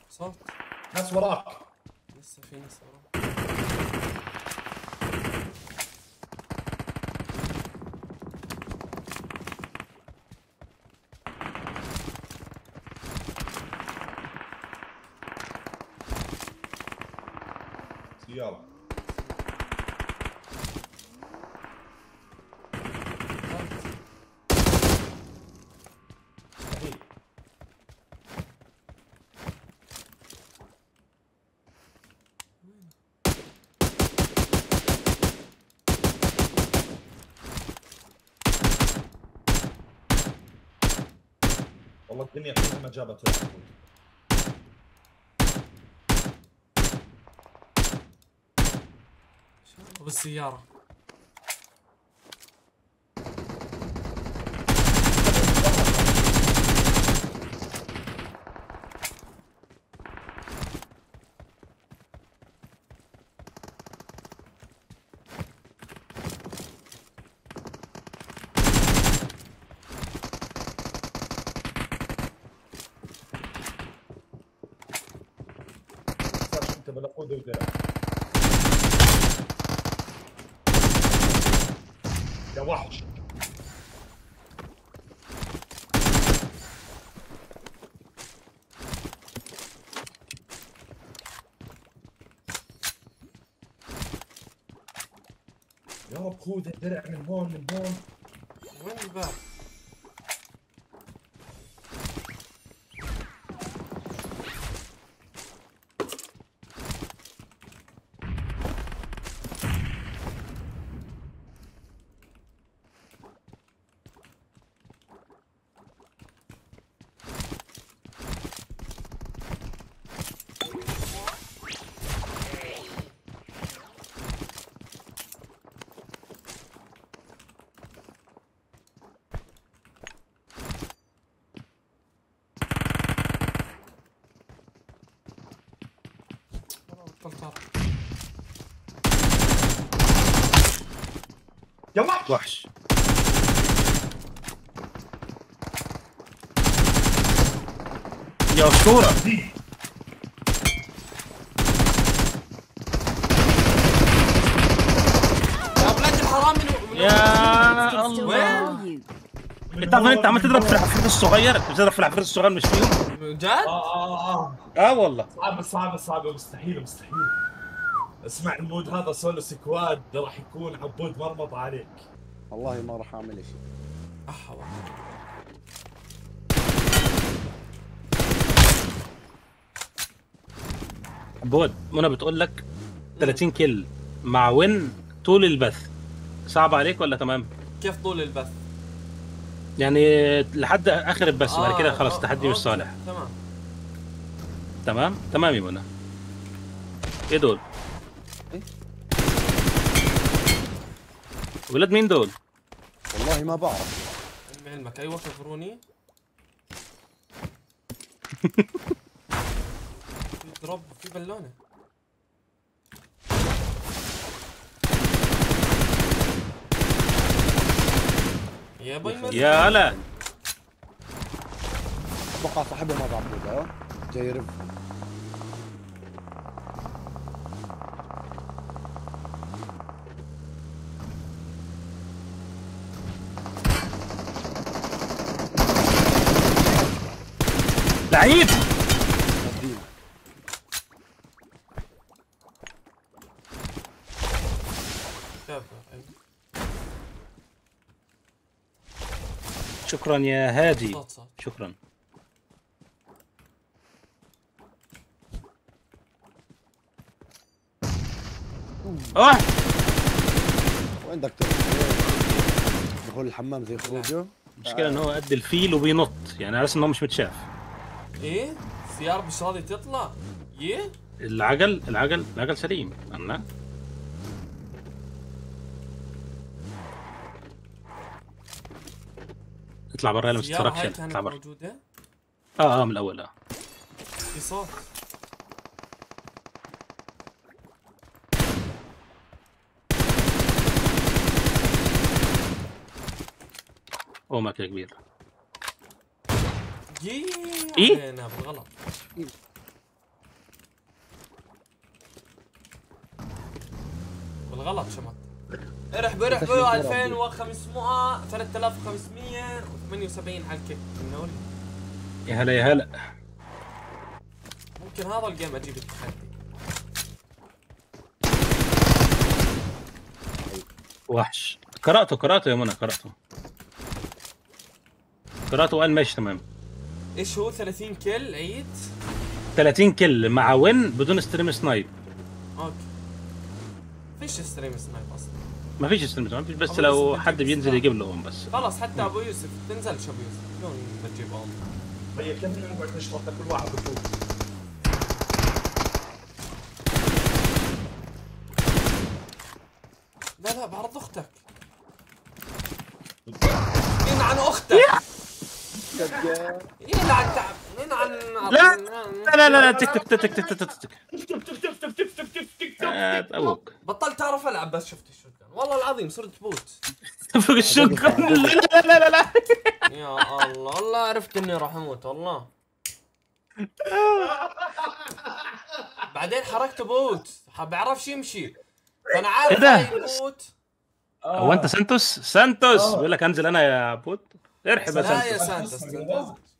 صوت ناس وراك. لسه في ناس وراك. سيارة. مستحيل. والله الدنيا كلها ما جابت العقود. بالسيارة. صارش انت بالعقود ودرع. يا وحش. يا وقود الدرع من هون من هون. وين الباب؟ بطلت أعرف. يا وحش. وحش. يا اسطوره. يا ولاد الحرام من يا الله. وين؟ انت عارف انت عمال تضرب في العفريت الصغير، بتضرب في العفريت الصغير مش فيهم. جد؟ والله صعبة صعبة صعبة، مستحيل مستحيل. اسمع المود هذا سولو سكواد راح يكون عبود مرمط عليك. والله ما راح اعمل شيء. احا عبود منى بتقول لك 30 كيل مع وين طول البث، صعب عليك ولا تمام؟ كيف طول البث؟ يعني لحد اخر البث بعد كده خلاص التحدي مش صالح. تمام تمام تمام يا منى. ايه دول؟ إيه؟ ولاد مين دول؟ والله ما بعرف. علمك ايوه كفروني. في دروب في بالونه. يا باي يا هلا. اتوقع صاحبه ما بعرفه. جاي يرف. لعيب. ودينا. شكرا يا هادي. صوت. شكرا. وين دكتور؟ دخول الحمام زي خروجه. المشكلة ان هو قد الفيل وبينط، يعني عارف ان هو مش متشاف. ايه؟ السيارة مش راضي تطلع. يه؟ العجل سليم. أنا اطلع برا يلا، مش السيارة هاي تتفرجش. كانت اطلع برا. موجودة؟ من الاول. في صوت. اومك يا كبير. إيه؟ انا بالغلط. بالغلط شمت. ارحبوا 2500 3578 على الكيك منوري. يا هلا يا هلا. ممكن هذا الجيم اجيب التحدي. وحش. قرأته يا منى، قرأته وقال ماشي تمام. ايش هو 30 كل عيد؟ 30 كل مع وين بدون ستريم سنايب. اوكي. فيش ستريم سنايب اصلا. ما فيش ستريم سنايب، بس أبو لو يوسف حد بيجيب بينزل سنايب. يجيب لهم بس. خلاص حتى ابو يوسف تنزلش ابو يوسف شلون بتجيبهم؟ هي كم نقعد نشرب كل واحد بفوز. لا بعرض اختك. ينعن اختك. ينعن تعب ينعن. لا تك تك تك تك تك تك. ابوك بطلت اعرف العب بس شفت الشوتجن والله العظيم صرت بوت. فوق الشوت. لا يا الله والله عرفت اني راح اموت والله. بعدين حركته بوت بعرفش يمشي فانا عارف هاي بوت. هو انت سانتوس بيقول لك انزل انا يا بوت. ارحب يا لا يا سانتوس. سانتوس